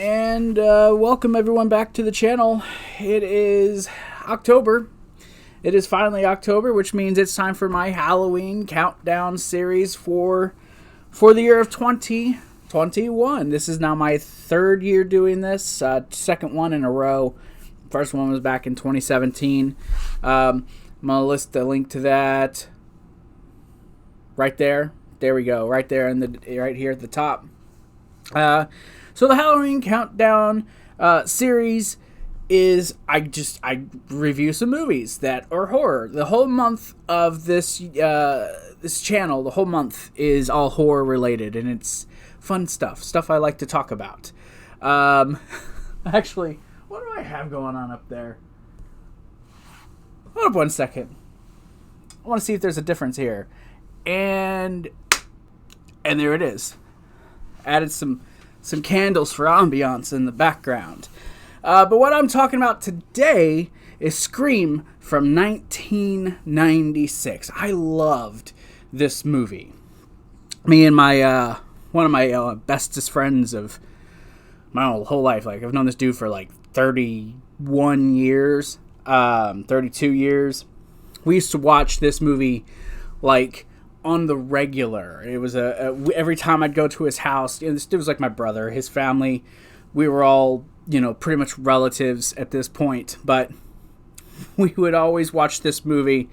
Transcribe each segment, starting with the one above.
And welcome everyone back to the channel. It is October. It is finally October, which means it's time for my Halloween countdown series for the year of 2021. This is now my third year doing this, second one in a row. First one was back in 2017. I'm gonna list the link to that right there. There we go, right there right here at the top. So the Halloween countdown series is I review some movies that are horror. The whole month of this channel, the whole month is all horror related, and it's fun stuff I like to talk about. Actually, what do I have going on up there? Hold up one second. I want to see if there's a difference here, and there it is. Added some candles for ambiance in the background. But what I'm talking about today is Scream from 1996. I loved this movie. Me and my one of my bestest friends of my whole life. Like, I've known this dude for like 31 years, 32 years. We used to watch this movie like on the regular. It was every time I'd go to his house, this dude was like my brother, his family, we were all, pretty much relatives at this point, but we would always watch this movie,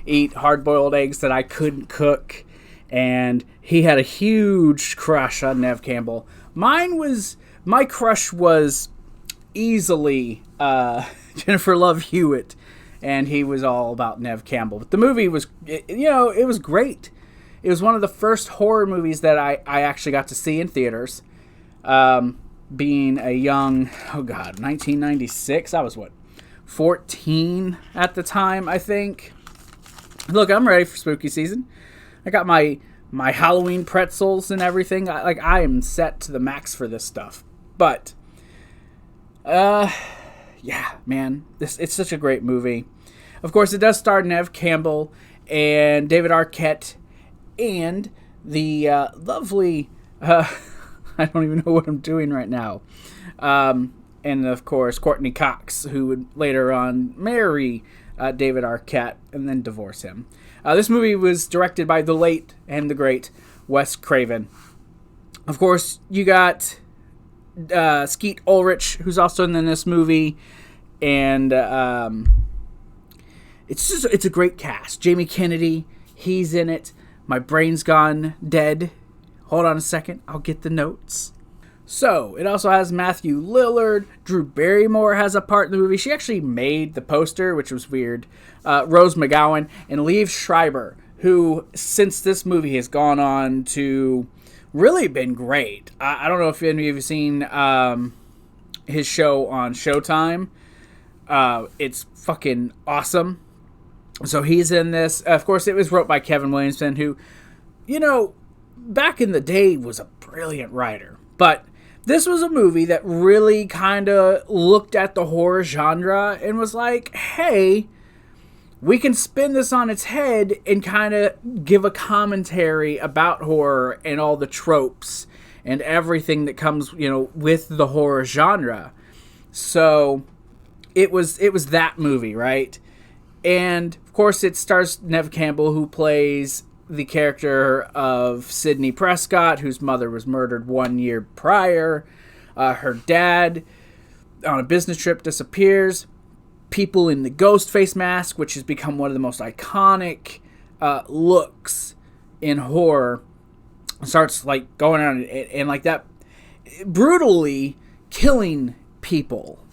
eat hard-boiled eggs that I couldn't cook, and he had a huge crush on Neve Campbell. My crush was easily Jennifer Love Hewitt, and he was all about Neve Campbell. But the movie was, it was great. It was one of the first horror movies that I actually got to see in theaters. Being a young, 1996, I was 14 at the time, I think. Look, I'm ready for spooky season. I got my Halloween pretzels and everything. I am set to the max for this stuff. But, yeah, man, it's such a great movie. Of course, it does star Neve Campbell and David Arquette and the lovely, I don't even know what I'm doing right now, and of course Courtney Cox, who would later on marry David Arquette and then divorce him. This movie was directed by the late and the great Wes Craven. Of course, you got Skeet Ulrich, who's also in this movie, and it's a great cast. Jamie Kennedy, he's in it. My brain's gone dead. Hold on a second, I'll get the notes. So, it also has Matthew Lillard. Drew Barrymore has a part in the movie. She actually made the poster, which was weird. Rose McGowan and Liev Schreiber, who, since this movie, has gone on to really been great. I don't know if any of you have seen his show on Showtime. It's fucking awesome. So he's in this. Of course, it was wrote by Kevin Williamson, who, back in the day was a brilliant writer. But this was a movie that really kind of looked at the horror genre and was like, hey, we can spin this on its head and kind of give a commentary about horror and all the tropes and everything that comes, with the horror genre. So it was that movie, right? And of course it stars Neve Campbell, who plays the character of Sidney Prescott, whose mother was murdered 1 year prior. Her dad, on a business trip, disappears. People in the ghost face mask, which has become one of the most iconic looks in horror, starts going around and like that, brutally killing people.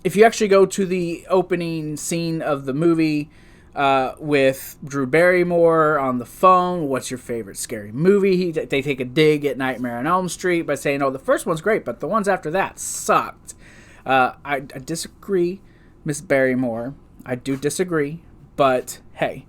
If you actually go to the opening scene of the movie, with Drew Barrymore on the phone, what's your favorite scary movie? They take a dig at Nightmare on Elm Street by saying, the first one's great, but the ones after that sucked. I disagree, Miss Barrymore. I do disagree, but hey,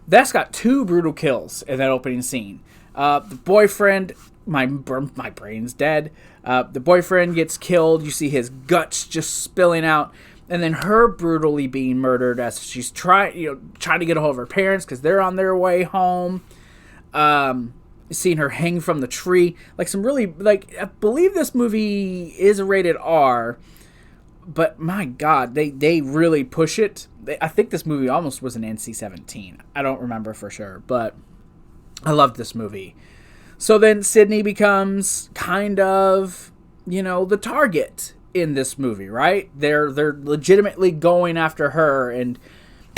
that's got 2 brutal kills in that opening scene. The boyfriend, my brain's dead. The boyfriend gets killed. You see his guts just spilling out. And then her brutally being murdered as she's trying to get a hold of her parents because they're on their way home. seeing her hang from the tree, like some really, like, I believe this movie is a rated R, but my God, they really push it. I think this movie almost was an NC-17. I don't remember for sure, but I loved this movie. So then Sydney becomes kind of, the target in this movie, right? They're legitimately going after her and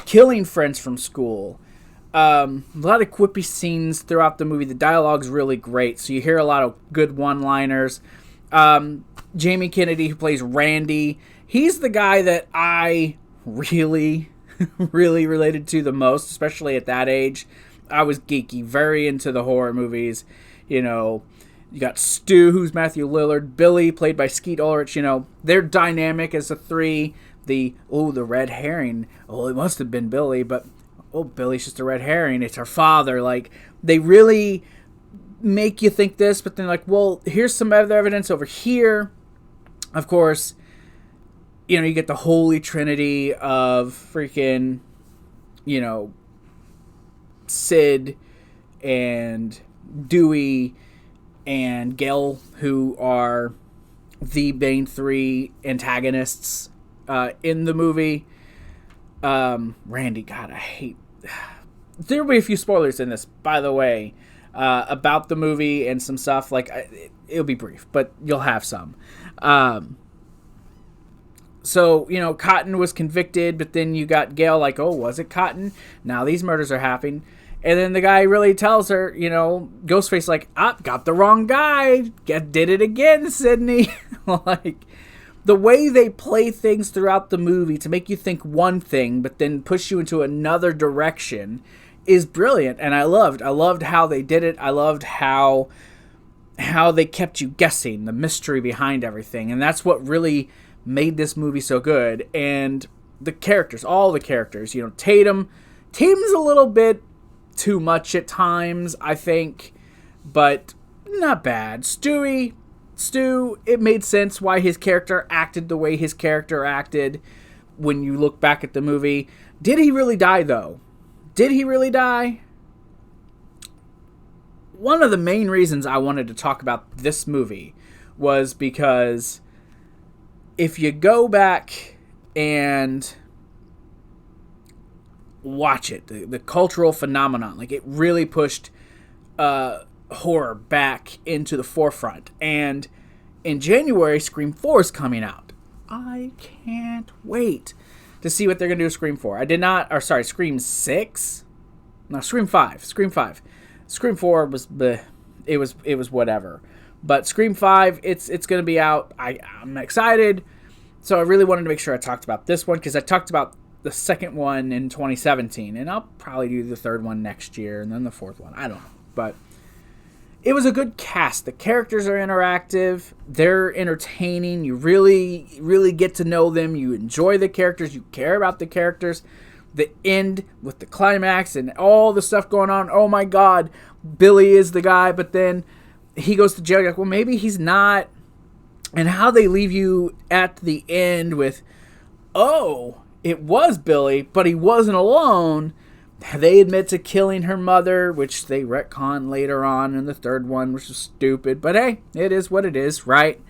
killing friends from school. A lot of quippy scenes throughout the movie. The dialogue's really great, so you hear a lot of good one-liners. Jamie Kennedy, who plays Randy, he's the guy that I really, really related to the most, especially at that age. I was geeky, very into the horror movies. You got Stu, who's Matthew Lillard, Billy, played by Skeet Ulrich. They're dynamic as a three. The red herring. Oh, it must have been Billy, but Billy's just a red herring. It's her father. Like, they really make you think this, but then like, well, here's some other evidence over here. Of course, you get the holy trinity of freaking, Sid and Dewey and Gale, who are the main three antagonists in the movie. Randy, God, I hate... There'll be a few spoilers in this, by the way, about the movie and some stuff. Like, it'll be brief, but you'll have some. So, Cotton was convicted, but then you got Gale like, oh, was it Cotton? Now these murders are happening. And then the guy really tells her, Ghostface like, got the wrong guy. Did it again, Sydney. Like, the way they play things throughout the movie to make you think one thing, but then push you into another direction is brilliant. And I loved how they did it. I loved how they kept you guessing, the mystery behind everything. And that's what really made this movie so good. And the characters, all the characters, Tatum's a little bit too much at times, I think, but not bad. Stu, it made sense why his character acted the way his character acted when you look back at the movie. Did he really die, though? Did he really die? One of the main reasons I wanted to talk about this movie was because if you go back and watch it, the cultural phenomenon, like, it really pushed horror back into the forefront. And in January, Scream 4 is coming out. I can't wait to see what they're going to do with Scream 4. Scream 6? No, Scream 5. Scream 4 was bleh. It was whatever. But Scream 5, it's going to be out. I'm excited. So I really wanted to make sure I talked about this one, because I talked about the second one in 2017, and I'll probably do the third one next year, and then the fourth one. I don't know. But it was a good cast. The characters are interactive. They're entertaining. You really, really get to know them. You enjoy the characters. You care about the characters. The end with the climax and all the stuff going on. Oh my God, Billy is the guy, but then he goes to jail. You're like, well, maybe he's not. And how they leave you at the end with, oh, it was Billy, but he wasn't alone. They admit to killing her mother, which they retcon later on in the third one, which is stupid. But hey, it is what it is, right?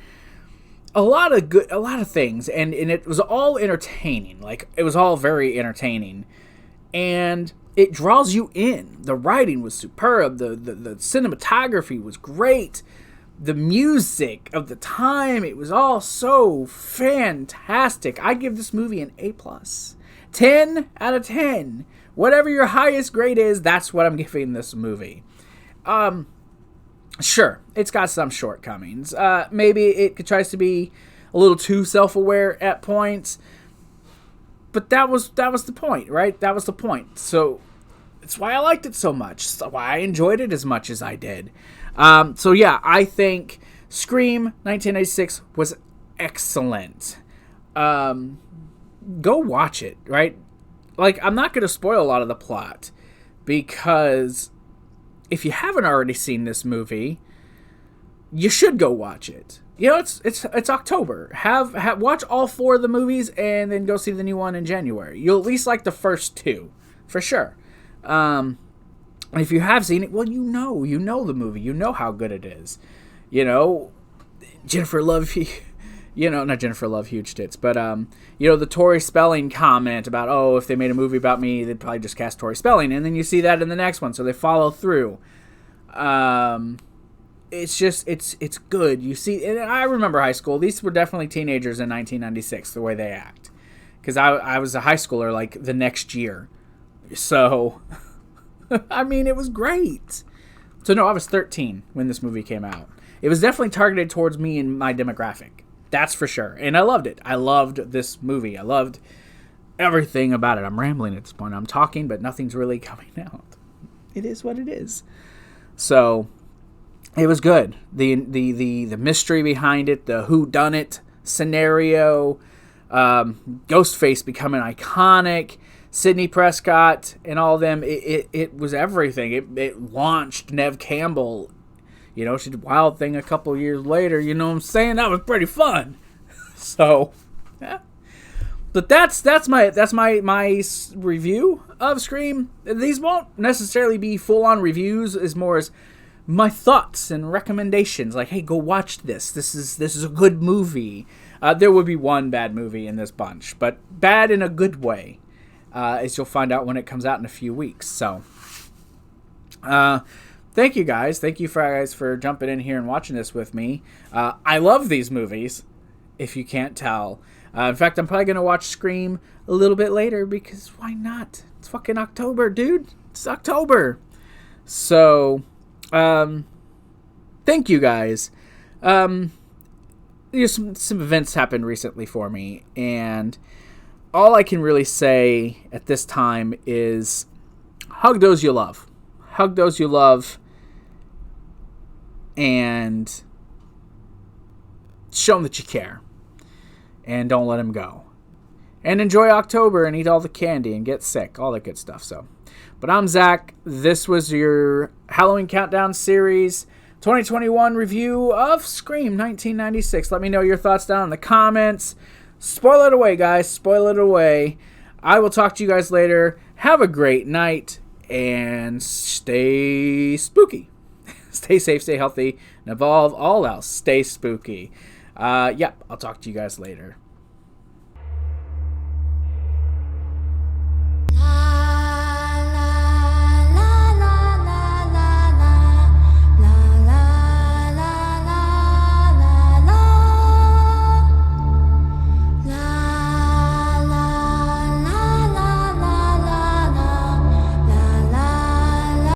A lot of things, and it was all entertaining. Like, it was all very entertaining, and it draws you in. The writing was superb. The cinematography was great. The music of the time, it was all so fantastic. I give this movie an A+. 10 out of 10. Whatever your highest grade is, that's what I'm giving this movie. Sure, it's got some shortcomings. Maybe it tries to be a little too self-aware at points. But that was the point, right? That was the point. So it's why I liked it so much. It's why I enjoyed it as much as I did. So yeah, I think Scream 1996 was excellent. Go watch it, right? Like, I'm not going to spoil a lot of the plot, because if you haven't already seen this movie, you should go watch it. It's October. Watch all 4 of the movies and then go see the new one in January. You'll at least like the first 2, for sure. if you have seen it, well, you know the movie. You know how good it is. You know, Jennifer Love, not Jennifer Love, huge tits, but, the Tori Spelling comment about, oh, if they made a movie about me, they'd probably just cast Tori Spelling. And then you see that in the next one, so they follow through. It's just, it's good. You see, and I remember high school. These were definitely teenagers in 1996, the way they act. Because I was a high schooler, like, the next year. So, I mean, it was great. So, no, I was 13 when this movie came out. It was definitely targeted towards me and my demographic. That's for sure. And I loved it. I loved this movie. I loved everything about it. I'm rambling at this point. I'm talking, but nothing's really coming out. It is what it is. So, it was good. The mystery behind it, the whodunit scenario, Ghostface becoming iconic, Sidney Prescott and all of them, it was everything. It launched Neve Campbell. She did Wild Thing a couple years later. You know what I'm saying? That was pretty fun. So, yeah. But that's my review of Scream. These won't necessarily be full-on reviews, as more as my thoughts and recommendations. Like, hey, go watch this. This is a good movie. There would be one bad movie in this bunch, but bad in a good way, as you'll find out when it comes out in a few weeks. So, thank you guys. Thank you guys for jumping in here and watching this with me. I love these movies, if you can't tell. In fact, I'm probably going to watch Scream a little bit later, because why not? It's fucking October, dude. It's October. So, thank you guys. Some events happened recently for me, and all I can really say at this time is hug those you love. Hug those you love, and show them that you care. And don't let them go. And enjoy October and eat all the candy and get sick. All that good stuff. But I'm Zach. This was your Halloween Countdown Series 2021 review of Scream 1996. Let me know your thoughts down in the comments. Spoil it away, guys. Spoil it away. I will talk to you guys later. Have a great night. And stay spooky. Stay safe, stay healthy, and above all else, stay spooky. I'll talk to you guys later.